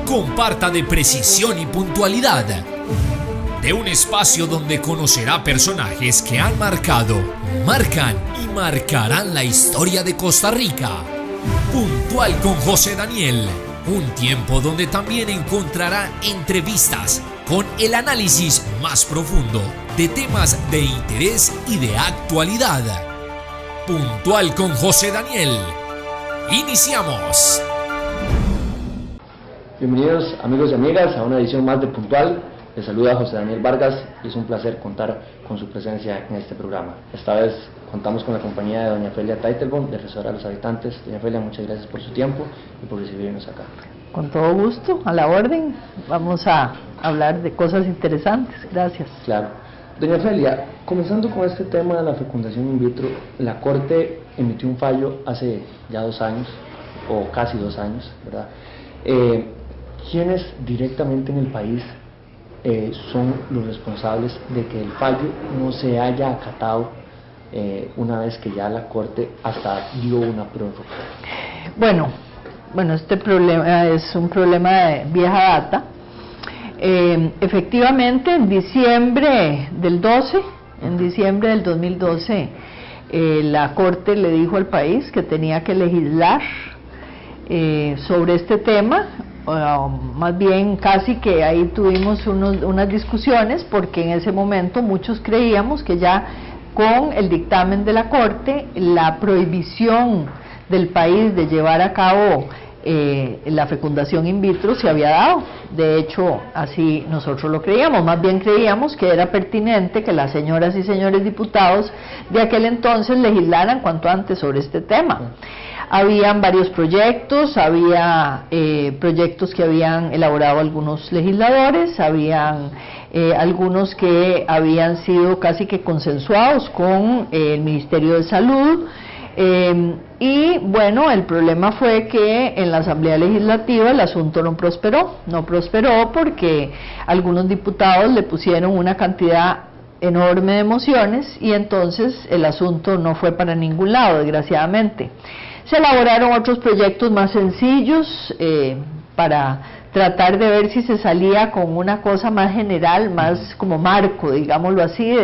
comparta de precisión y puntualidad. De un espacio donde conocerá personajes que han marcado, marcan y marcarán la historia de Costa Rica. Puntual con José Daniel. Un tiempo donde también encontrará entrevistas con el análisis más profundo de temas de interés y de actualidad. Puntual con José Daniel. Iniciamos. Bienvenidos amigos y amigas a una edición más de Puntual. Les saluda José Daniel Vargas y es un placer contar con su presencia en este programa. Esta vez contamos con la compañía de doña Felia Teitelbaum, defensora de los habitantes. Doña Felia, muchas gracias por su tiempo y por recibirnos acá. Con todo gusto, a la orden. Vamos a hablar de cosas interesantes. Gracias. Claro. Doña Felia, comenzando con este tema de la fecundación in vitro, la Corte emitió un fallo hace ya 2 años, o casi 2 años, ¿verdad? ¿Quiénes directamente en el país son los responsables de que el fallo no se haya acatado una vez que ya la Corte hasta dio una prórroga? Bueno, este problema es un problema de vieja data. Efectivamente, en diciembre del 2012, la Corte le dijo al país que tenía que legislar sobre este tema. Más bien casi que ahí tuvimos unas discusiones, porque en ese momento muchos creíamos que ya con el dictamen de la Corte la prohibición del país de llevar a cabo la fecundación in vitro se había dado. De hecho, así nosotros lo creíamos. Más bien creíamos que era pertinente que las señoras y señores diputados de aquel entonces legislaran cuanto antes sobre este tema. Habían varios proyectos, había proyectos que habían elaborado algunos legisladores, habían algunos que habían sido casi que consensuados con el Ministerio de Salud. Y bueno, el problema fue que en la Asamblea Legislativa el asunto no prosperó porque algunos diputados le pusieron una cantidad enorme de mociones y entonces el asunto no fue para ningún lado, desgraciadamente. Se elaboraron otros proyectos más sencillos para tratar de ver si se salía con una cosa más general, más como marco, digámoslo así,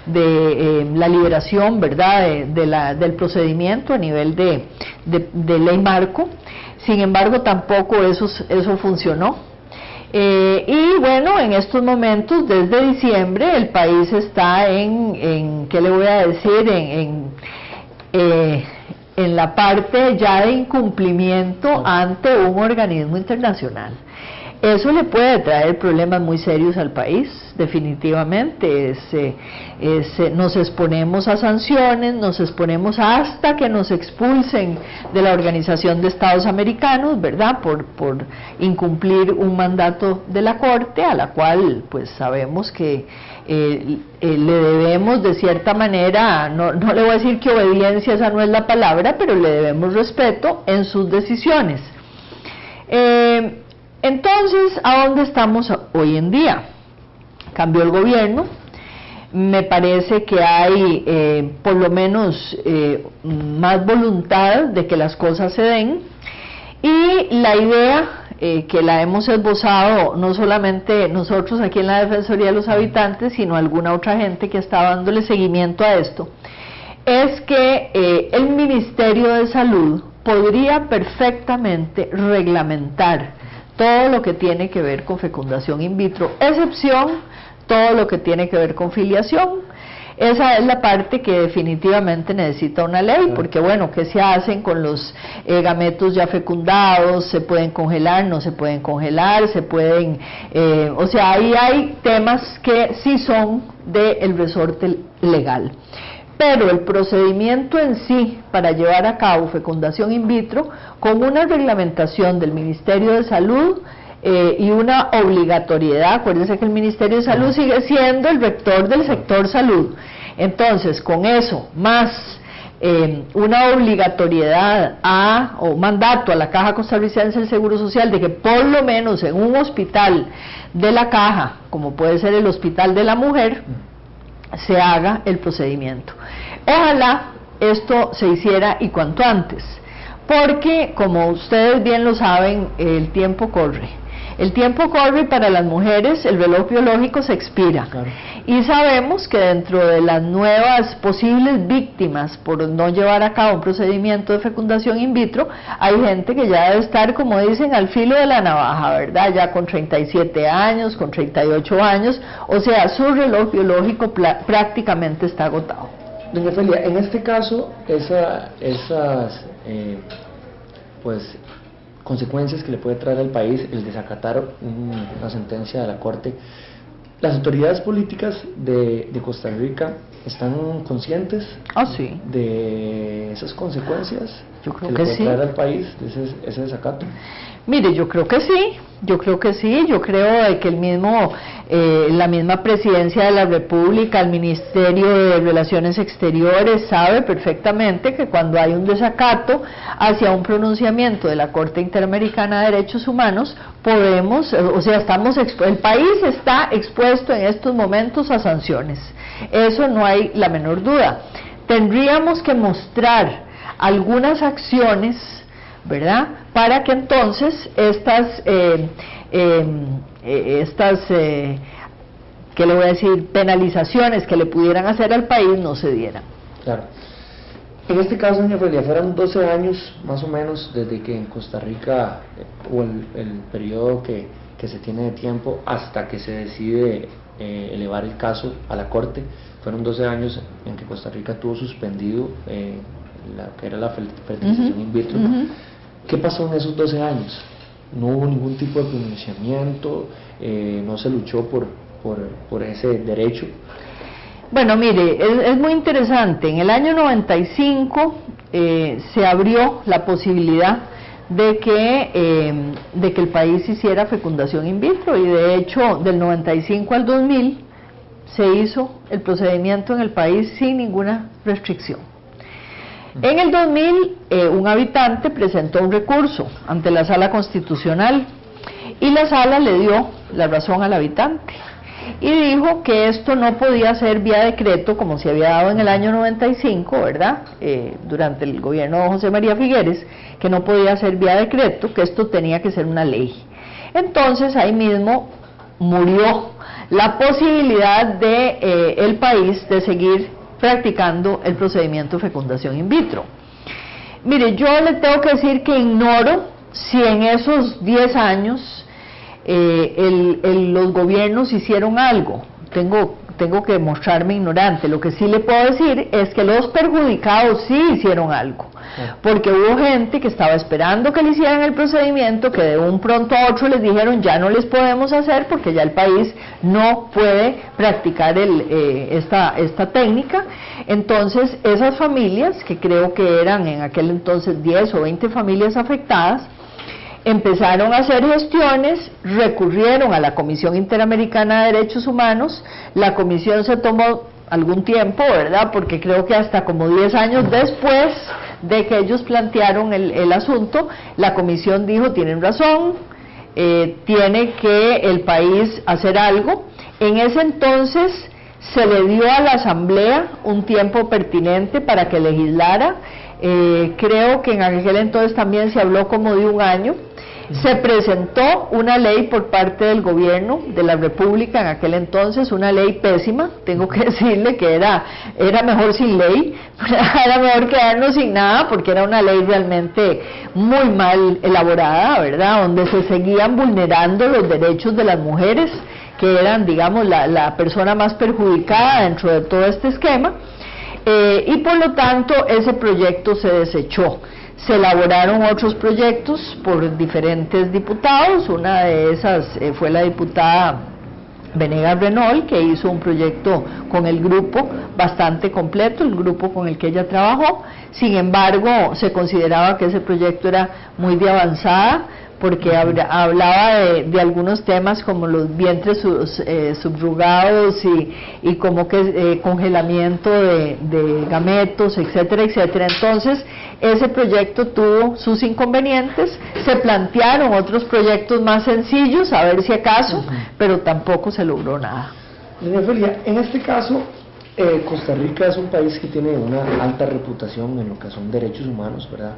de la liberación, ¿verdad?, del procedimiento a nivel de ley marco. Sin embargo, tampoco eso funcionó. Y bueno, en estos momentos, desde diciembre, el país está ¿qué le voy a decir?, en la parte ya de incumplimiento ante un organismo internacional. Eso le puede traer problemas muy serios al país, definitivamente. Nos exponemos a sanciones, nos exponemos hasta que nos expulsen de la Organización de Estados Americanos, ¿verdad?, por incumplir un mandato de la Corte, a la cual pues sabemos que le debemos de cierta manera, no le voy a decir que obediencia, esa no es la palabra, pero le debemos respeto en sus decisiones. Entonces, ¿a dónde estamos hoy en día? Cambió el gobierno, me parece que hay por lo menos más voluntad de que las cosas se den, y la idea que la hemos esbozado no solamente nosotros aquí en la Defensoría de los Habitantes, sino alguna otra gente que está dándole seguimiento a esto, es que el Ministerio de Salud podría perfectamente reglamentar todo lo que tiene que ver con fecundación in vitro, excepción todo lo que tiene que ver con filiación. Esa es la parte que definitivamente necesita una ley, porque bueno, ¿qué se hacen con los gametos ya fecundados? ¿Se pueden congelar? ¿No se pueden congelar? ¿Se pueden...? O sea, ahí hay temas que sí son del resorte legal. Pero el procedimiento en sí para llevar a cabo fecundación in vitro, con una reglamentación del Ministerio de Salud y una obligatoriedad, acuérdense que el Ministerio de Salud sigue siendo el rector del sector salud. Entonces, con eso, más una obligatoriedad o mandato a la Caja Costarricense del Seguro Social de que por lo menos en un hospital de la Caja, como puede ser el Hospital de la Mujer, se haga el procedimiento. Ojalá esto se hiciera y cuanto antes, porque como ustedes bien lo saben, el tiempo corre. El tiempo corre y para las mujeres el reloj biológico se expira. Claro. Y sabemos que dentro de las nuevas posibles víctimas por no llevar a cabo un procedimiento de fecundación in vitro, hay gente que ya debe estar, como dicen, al filo de la navaja, ¿verdad? Ya con 37 años, con 38 años, o sea, su reloj biológico prácticamente está agotado. Doña Ofelia, en este caso, esas pues consecuencias que le puede traer al país el desacatar una sentencia de la Corte, ¿las autoridades políticas de Costa Rica están conscientes Sí. de esas consecuencias Yo creo que que le puede sí. traer al país ese desacato? Mire, yo creo que sí, yo creo de que la misma Presidencia de la República, el Ministerio de Relaciones Exteriores sabe perfectamente que cuando hay un desacato hacia un pronunciamiento de la Corte Interamericana de Derechos Humanos, el país está expuesto en estos momentos a sanciones, eso no hay la menor duda. Tendríamos que mostrar algunas acciones, ¿verdad?, para que entonces ¿qué le voy a decir?, penalizaciones que le pudieran hacer al país no se dieran. Claro. En este caso, doña Ofelia, fueron 12 años más o menos desde que en Costa Rica, o el periodo que se tiene de tiempo hasta que se decide elevar el caso a la Corte, fueron 12 años en que Costa Rica tuvo suspendido la que era la fertilización in vitro. ¿Qué pasó en esos 12 años? No hubo ningún tipo de pronunciamiento, no se luchó por ese derecho. Bueno, mire, es muy interesante. En el año 95 se abrió la posibilidad de que el país hiciera fecundación in vitro, y de hecho del 95 al 2000 se hizo el procedimiento en el país sin ninguna restricción. En el 2000 un habitante presentó un recurso ante la Sala Constitucional y la Sala le dio la razón al habitante y dijo que esto no podía ser vía decreto como se había dado en el año 95, ¿verdad?, durante el gobierno de José María Figueres, que no podía ser vía decreto, que esto tenía que ser una ley. Entonces ahí mismo murió la posibilidad de el país de seguir practicando el procedimiento de fecundación in vitro. Mire, yo le tengo que decir que ignoro si en esos 10 años los gobiernos hicieron algo. Tengo que mostrarme ignorante. Lo que sí le puedo decir es que los perjudicados sí hicieron algo, porque hubo gente que estaba esperando que le hicieran el procedimiento, que de un pronto a otro les dijeron ya no les podemos hacer porque ya el país no puede practicar esta técnica. Entonces esas familias, que creo que eran en aquel entonces 10 o 20 familias afectadas, empezaron a hacer gestiones, recurrieron a la Comisión Interamericana de Derechos Humanos. La comisión se tomó algún tiempo, ¿verdad?, porque creo que hasta como 10 años después de que ellos plantearon el asunto, la comisión dijo, tienen razón, tiene que el país hacer algo. En ese entonces se le dio a la Asamblea un tiempo pertinente para que legislara. Creo que en aquel entonces también se habló como de un año. Se presentó una ley por parte del gobierno de la República en aquel entonces, una ley pésima, tengo que decirle que era mejor sin ley, era mejor quedarnos sin nada, porque era una ley realmente muy mal elaborada, ¿verdad?, donde se seguían vulnerando los derechos de las mujeres, que eran, digamos, la persona más perjudicada dentro de todo este esquema. Y por lo tanto ese proyecto se desechó. Se elaboraron otros proyectos por diferentes diputados. Una de esas fue la diputada Venegas Renault, que hizo un proyecto con el grupo bastante completo, el grupo con el que ella trabajó. Sin embargo, se consideraba que ese proyecto era muy de avanzada, porque hablaba de algunos temas como los vientres subrogados y como que congelamiento de gametos, etcétera, etcétera. Entonces ese proyecto tuvo sus inconvenientes. Se plantearon otros proyectos más sencillos, a ver si acaso, pero tampoco se logró nada. Doña Ofelia, en este caso Costa Rica es un país que tiene una alta reputación en lo que son derechos humanos, ¿verdad?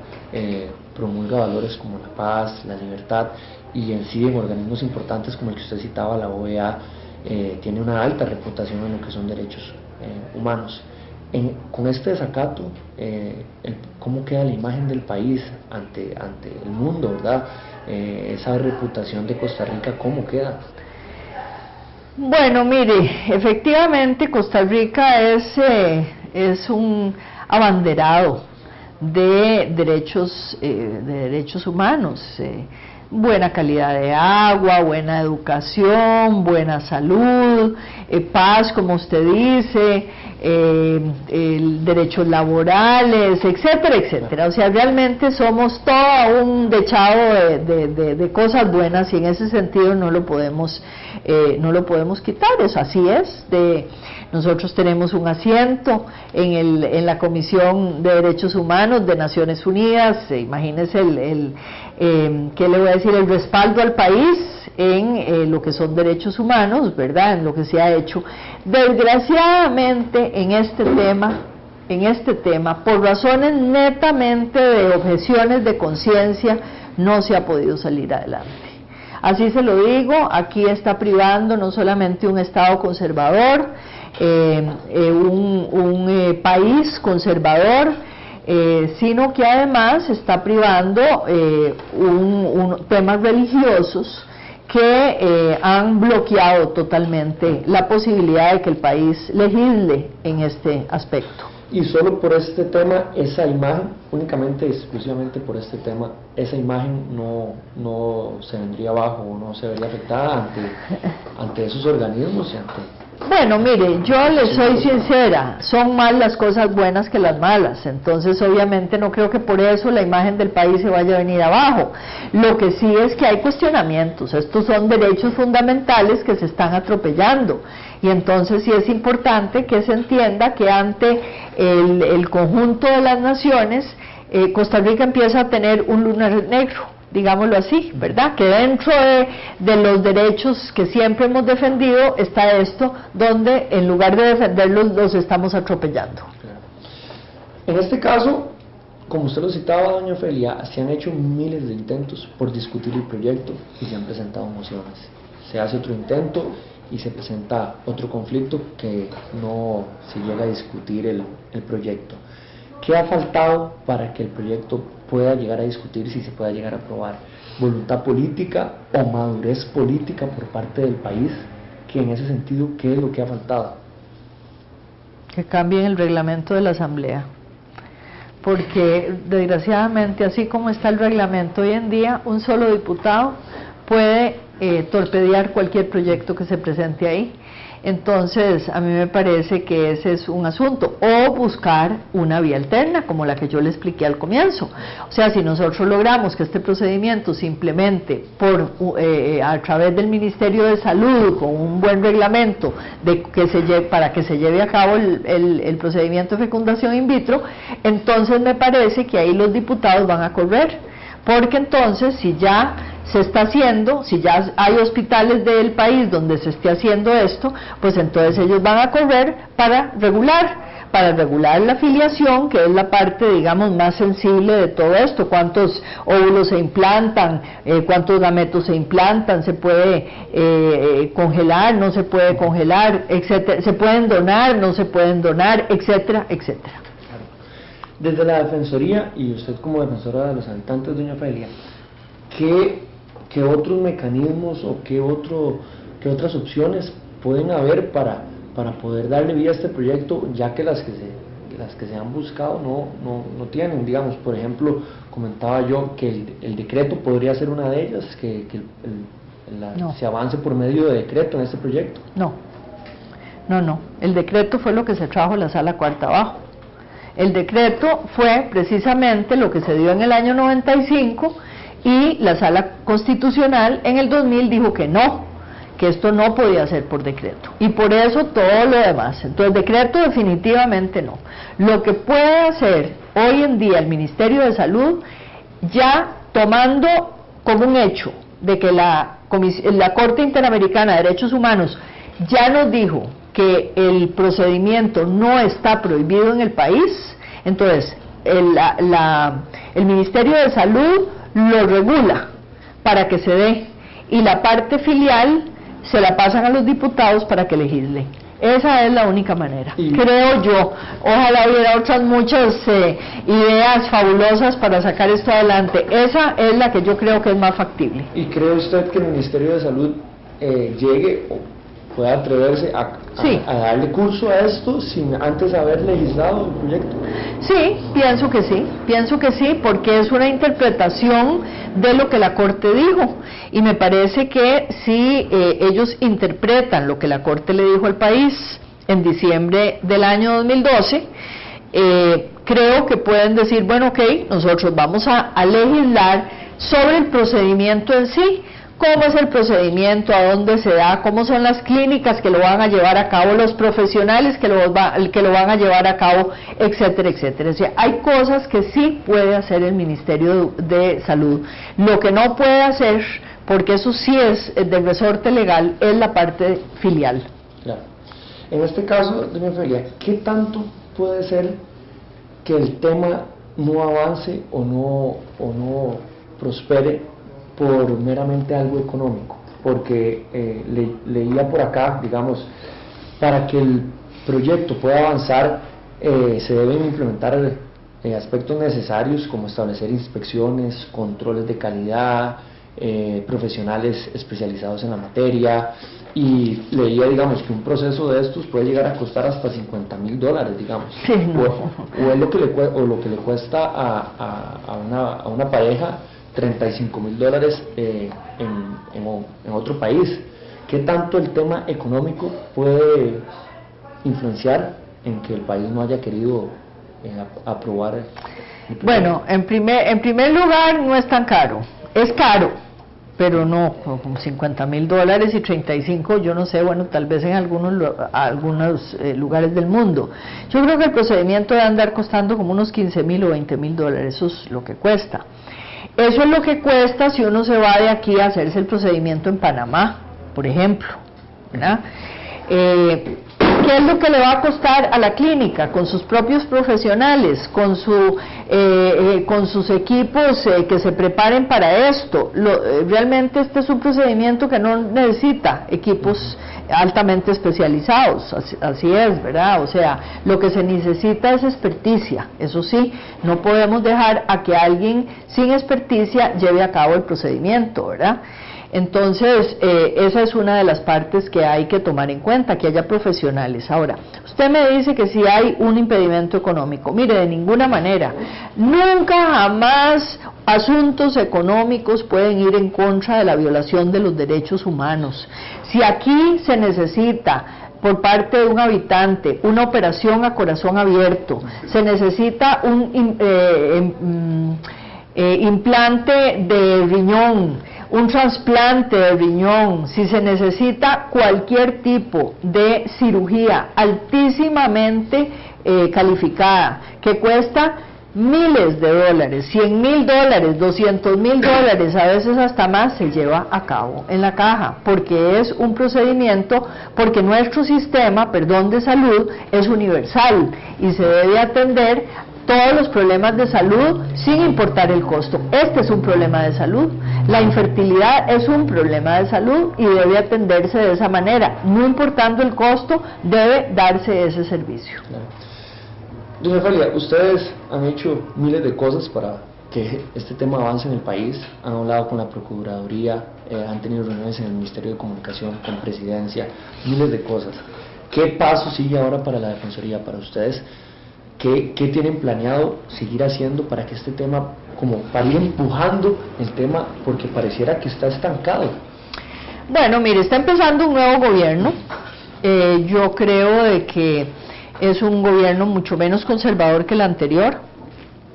Promulga valores como la paz, la libertad, y en sí en organismos importantes como el que usted citaba, la OEA, tiene una alta reputación en lo que son derechos humanos. Con este desacato, ¿cómo queda la imagen del país ante el mundo, ¿verdad? Esa reputación de Costa Rica, ¿cómo queda? Bueno, mire, efectivamente Costa Rica es un abanderado de derechos humanos, buena calidad de agua, buena educación, buena salud, paz, como usted dice, derechos laborales, etcétera, etcétera. O sea, realmente somos todo un dechado de cosas buenas, y en ese sentido no lo podemos quitar. O sea, así es. Nosotros tenemos un asiento en la Comisión de Derechos Humanos de Naciones Unidas. Imagínese ¿qué le voy a decir? El respaldo al país en lo que son derechos humanos, ¿verdad? En lo que se ha hecho. Desgraciadamente en este tema, por razones netamente de objeciones de conciencia, no se ha podido salir adelante. Así se lo digo, aquí está privando no solamente un Estado conservador, un país conservador, sino que además está privando temas religiosos que han bloqueado totalmente la posibilidad de que el país legisle en este aspecto. Y solo por este tema, esa imagen, únicamente, exclusivamente por este tema, esa imagen no se vendría abajo, o no se vería afectada ante esos organismos y ante... Bueno, mire, yo le soy sincera, son más las cosas buenas que las malas, entonces obviamente no creo que por eso la imagen del país se vaya a venir abajo. Lo que sí es que hay cuestionamientos, estos son derechos fundamentales que se están atropellando, y entonces sí es importante que se entienda que ante el conjunto de las naciones, Costa Rica empieza a tener un lunar negro, digámoslo así, ¿verdad? Que dentro de los derechos que siempre hemos defendido está esto, donde en lugar de defenderlos los estamos atropellando. En este caso, como usted lo citaba, doña Ofelia, se han hecho miles de intentos por discutir el proyecto y se han presentado mociones. Se hace otro intento y se presenta otro conflicto que no se llega a discutir el proyecto. ¿Qué ha faltado para que el proyecto pueda llegar a discutirse y se pueda llegar a aprobar? ¿Voluntad política o madurez política por parte del país? Que en ese sentido, ¿qué es lo que ha faltado? Que cambien el reglamento de la Asamblea, porque desgraciadamente, así como está el reglamento hoy en día, un solo diputado puede torpedear cualquier proyecto que se presente ahí. Entonces, a mí me parece que ese es un asunto, o buscar una vía alterna, como la que yo le expliqué al comienzo. O sea, si nosotros logramos que este procedimiento se implemente a través del Ministerio de Salud, con un buen reglamento para que se lleve a cabo el procedimiento de fecundación in vitro, entonces me parece que ahí los diputados van a correr, porque entonces si ya se está haciendo, si ya hay hospitales del país donde se esté haciendo esto, pues entonces ellos van a correr para regular la filiación, que es la parte, digamos, más sensible de todo esto. ¿Cuántos óvulos se implantan? ¿Cuántos gametos se implantan? ¿Se puede congelar? ¿No se puede congelar? Etcétera. ¿Se pueden donar? ¿No se pueden donar? Etcétera, etcétera. Desde la Defensoría, y usted como defensora de los habitantes, doña Ofelia, ¿qué otros mecanismos o qué otras opciones pueden haber para poder darle vida a este proyecto, ya que las que se han buscado no tienen? Digamos, por ejemplo, comentaba yo que el decreto podría ser una de ellas, no. Se avance por medio de decreto en este proyecto. No, el decreto fue lo que se trajo a la sala cuarta abajo. El decreto fue precisamente lo que se dio en el año 95, y la Sala Constitucional en el 2000 dijo que no, que esto no podía ser por decreto, y por eso todo lo demás. Entonces, decreto definitivamente no. Lo que puede hacer hoy en día el Ministerio de Salud, ya tomando como un hecho de que la Corte Interamericana de Derechos Humanos ya nos dijo que el procedimiento no está prohibido en el país, entonces el Ministerio de Salud lo regula para que se dé, y la parte filial se la pasan a los diputados para que legislen. Esa es la única manera, creo yo. Ojalá hubiera otras muchas ideas fabulosas para sacar esto adelante. Esa es la que yo creo que es más factible. ¿Y cree usted que el Ministerio de Salud llegue o pueda atreverse a darle curso a esto sin antes haber legislado el proyecto? Sí, pienso que sí, porque es una interpretación de lo que la Corte dijo, y me parece que si ellos interpretan lo que la Corte le dijo al país en diciembre del año 2012, creo que pueden decir, bueno, ok, nosotros vamos a legislar sobre el procedimiento en sí. ¿Cómo es el procedimiento? ¿A dónde se da? ¿Cómo son las clínicas que lo van a llevar a cabo? ¿Los profesionales que lo van a llevar a cabo? Etcétera, etcétera. O sea, hay cosas que sí puede hacer el Ministerio de Salud. Lo que no puede hacer, porque eso sí es del resorte legal, es la parte filial. Claro. En este caso, doña Ofelia, ¿qué tanto puede ser que el tema no avance o no prospere por meramente algo económico? Porque leía por acá, digamos, para que el proyecto pueda avanzar se deben implementar aspectos necesarios como establecer inspecciones, controles de calidad, profesionales especializados en la materia, y leía, digamos, que un proceso de estos puede llegar a costar hasta $50,000, digamos. Sí, no. o es lo que le cuesta a una pareja $35,000 en otro país. ¿Qué tanto el tema económico puede influenciar en que el país no haya querido aprobar? Bueno, en primer lugar, no es tan caro. Es caro, pero no, como $50,000 y 35, yo no sé, bueno, tal vez en algunos lugares del mundo. Yo creo que el procedimiento debe andar costando como unos $15,000 o $20,000, eso es lo que cuesta. Eso es lo que cuesta si uno se va de aquí a hacerse el procedimiento en Panamá, por ejemplo, ¿verdad? ¿Qué es lo que le va a costar a la clínica? Con sus propios profesionales, con sus equipos que se preparen para esto. Realmente este es un procedimiento que no necesita equipos altamente especializados, así es, ¿verdad? O sea, lo que se necesita es experticia, eso sí, no podemos dejar a que alguien sin experticia lleve a cabo el procedimiento, ¿verdad? Entonces, esa es una de las partes que hay que tomar en cuenta, que haya profesionales. Ahora, usted me dice que si hay un impedimento económico, mire, de ninguna manera, nunca jamás asuntos económicos pueden ir en contra de la violación de los derechos humanos. Si aquí se necesita por parte de un habitante una operación a corazón abierto, se necesita un implante de riñón, un trasplante de riñón, si se necesita cualquier tipo de cirugía altísimamente calificada, que cuesta miles de dólares, $100,000, $200,000, a veces hasta más, se lleva a cabo en la caja, porque es un procedimiento, porque nuestro sistema, de salud es universal y se debe atender todos los problemas de salud sin importar el costo. Este es un problema de salud, la infertilidad es un problema de salud y debe atenderse de esa manera, no importando el costo, debe darse ese servicio. Claro. Doña Ofelia, ustedes han hecho miles de cosas para que este tema avance en el país, han hablado con la Procuraduría, han tenido reuniones en el Ministerio de Comunicación, con Presidencia, miles de cosas. ¿Qué paso sigue ahora para la Defensoría, para ustedes? ¿Qué tienen planeado seguir haciendo para que este tema, como para ir empujando el tema, porque pareciera que está estancado? Bueno, mire, está empezando un nuevo gobierno, yo creo de que es un gobierno mucho menos conservador que el anterior,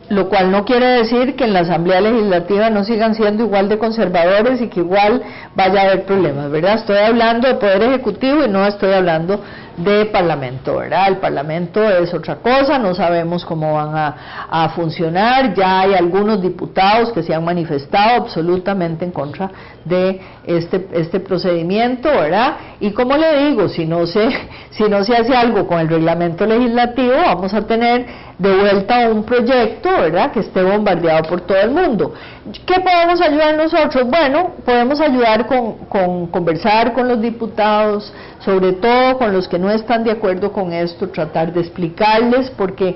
lo cual no quiere decir que en la Asamblea Legislativa no sigan siendo igual de conservadores y que igual vaya a haber problemas, ¿verdad? Estoy hablando de Poder Ejecutivo y no estoy hablando de Parlamento, ¿verdad? El Parlamento es otra cosa, no sabemos cómo van a funcionar, ya hay algunos diputados que se han manifestado absolutamente en contra de este procedimiento, ¿verdad? Y como le digo, si no se hace algo con el reglamento legislativo, vamos a tener de vuelta un proyecto, ¿verdad?, que esté bombardeado por todo el mundo. ¿Qué podemos ayudar nosotros? Bueno, podemos ayudar con conversar con los diputados, sobre todo con los que no están de acuerdo con esto, tratar de explicarles, porque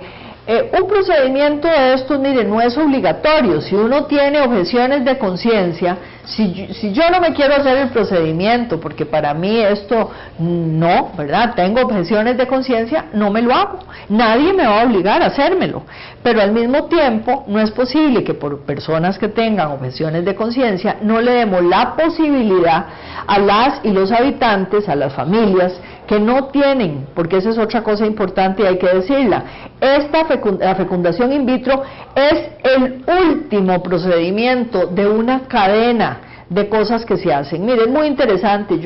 un procedimiento de estos, mire, no es obligatorio. Si uno tiene objeciones de conciencia, si yo no me quiero hacer el procedimiento, porque para mí esto no, ¿verdad? Tengo objeciones de conciencia, no me lo hago. Nadie me va a obligar a hacérmelo. Pero al mismo tiempo, no es posible que por personas que tengan objeciones de conciencia no le demos la posibilidad a las y los habitantes, a las familias que no tienen, porque esa es otra cosa importante y hay que decirla. La fecundación in vitro es el último procedimiento de una cadena de cosas que se hacen. Mire, es muy interesante.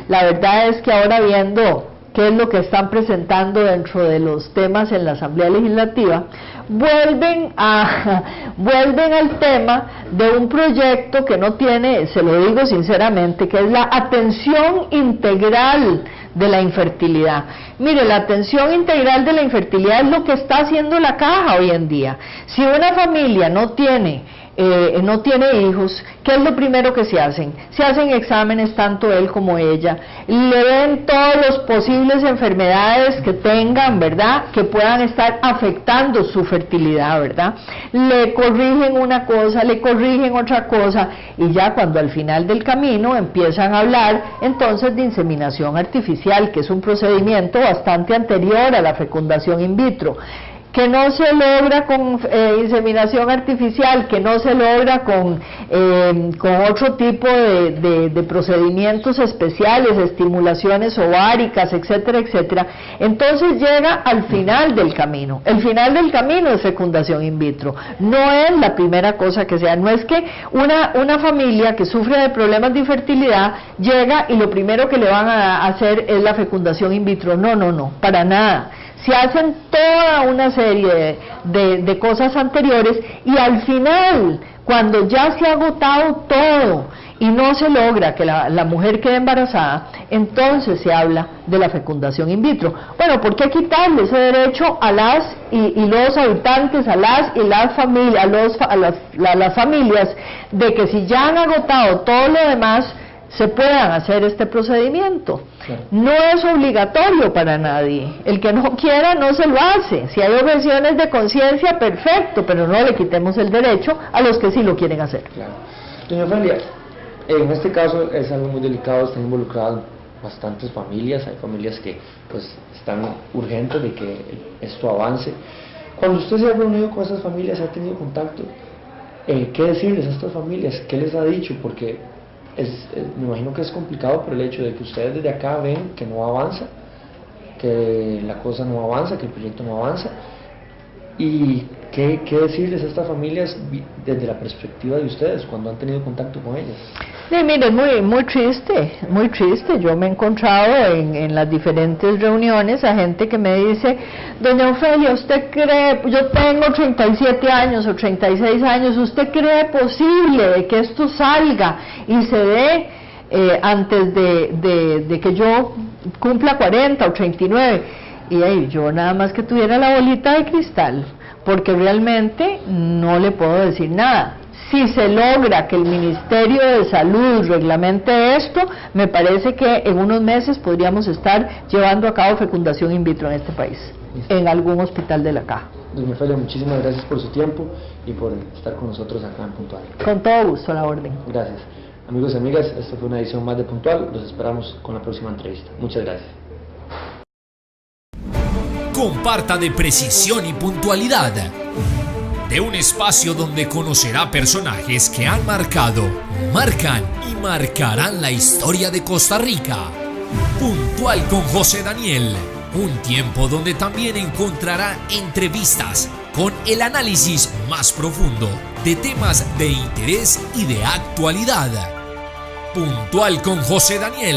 La verdad es que ahora viendo qué es lo que están presentando dentro de los temas en la Asamblea Legislativa, vuelven al tema de un proyecto que no tiene, se lo digo sinceramente, que es la atención integral de la infertilidad. Mire, la atención integral de la infertilidad es lo que está haciendo la Caja hoy en día. Si una familia no tiene hijos, ¿qué es lo primero que se hacen? Se hacen exámenes, tanto él como ella, le ven todas las posibles enfermedades que tengan, ¿verdad?, que puedan estar afectando su fertilidad, ¿verdad? Le corrigen una cosa, le corrigen otra cosa, y ya cuando al final del camino empiezan a hablar entonces de inseminación artificial, que es un procedimiento bastante anterior a la fecundación in vitro, que no se logra con inseminación artificial, que no se logra con otro tipo de procedimientos especiales, estimulaciones ováricas, etcétera, etcétera. Entonces llega al final del camino. El final del camino es fecundación in vitro. No es la primera cosa que sea. No es que una familia que sufre de problemas de infertilidad llega y lo primero que le van a hacer es la fecundación in vitro. No, para nada. Se hacen toda una serie de cosas anteriores y al final, cuando ya se ha agotado todo y no se logra que la mujer quede embarazada, entonces se habla de la fecundación in vitro. Bueno, ¿por qué quitarle ese derecho a las y los habitantes, a las y las familias, a las familias, de que si ya han agotado todo lo demás, se puedan hacer este procedimiento? Claro. No es obligatorio para nadie. El que no quiera no se lo hace. Si hay objeciones de conciencia, perfecto, pero no le quitemos el derecho a los que sí lo quieren hacer. Claro. Doña Ofelia, en este caso es algo muy delicado, están involucradas bastantes familias, hay familias que pues están urgentes de que esto avance. Cuando usted se ha reunido con esas familias, ha tenido contacto, ¿qué decirles a estas familias? ¿Qué les ha dicho? Porque me imagino que es complicado por el hecho de que ustedes desde acá ven que no avanza, que la cosa no avanza, que el proyecto no avanza. ¿Y qué decirles a estas familias desde la perspectiva de ustedes cuando han tenido contacto con ellas? Sí, mire, muy triste, muy triste. Yo me he encontrado en las diferentes reuniones a gente que me dice: doña Ofelia, ¿usted cree, yo tengo 37 años o 36 años, ¿usted cree posible de que esto salga y se dé antes de que yo cumpla 40 o 39? Y yo nada más que tuviera la bolita de cristal, porque realmente no le puedo decir nada. Si se logra que el Ministerio de Salud reglamente esto, me parece que en unos meses podríamos estar llevando a cabo fecundación in vitro en este país, en algún hospital de la Caja. Doña Ofelia, muchísimas gracias por su tiempo y por estar con nosotros acá en Puntual. Con todo gusto, a la orden. Gracias. Amigos y amigas, esta fue una edición más de Puntual. Los esperamos con la próxima entrevista. Muchas gracias. Comparta de precisión y puntualidad, de un espacio donde conocerá personajes que han marcado, marcan y marcarán la historia de Costa Rica. Puntual con José Daniel, un tiempo donde también encontrará entrevistas con el análisis más profundo de temas de interés y de actualidad. Puntual con José Daniel.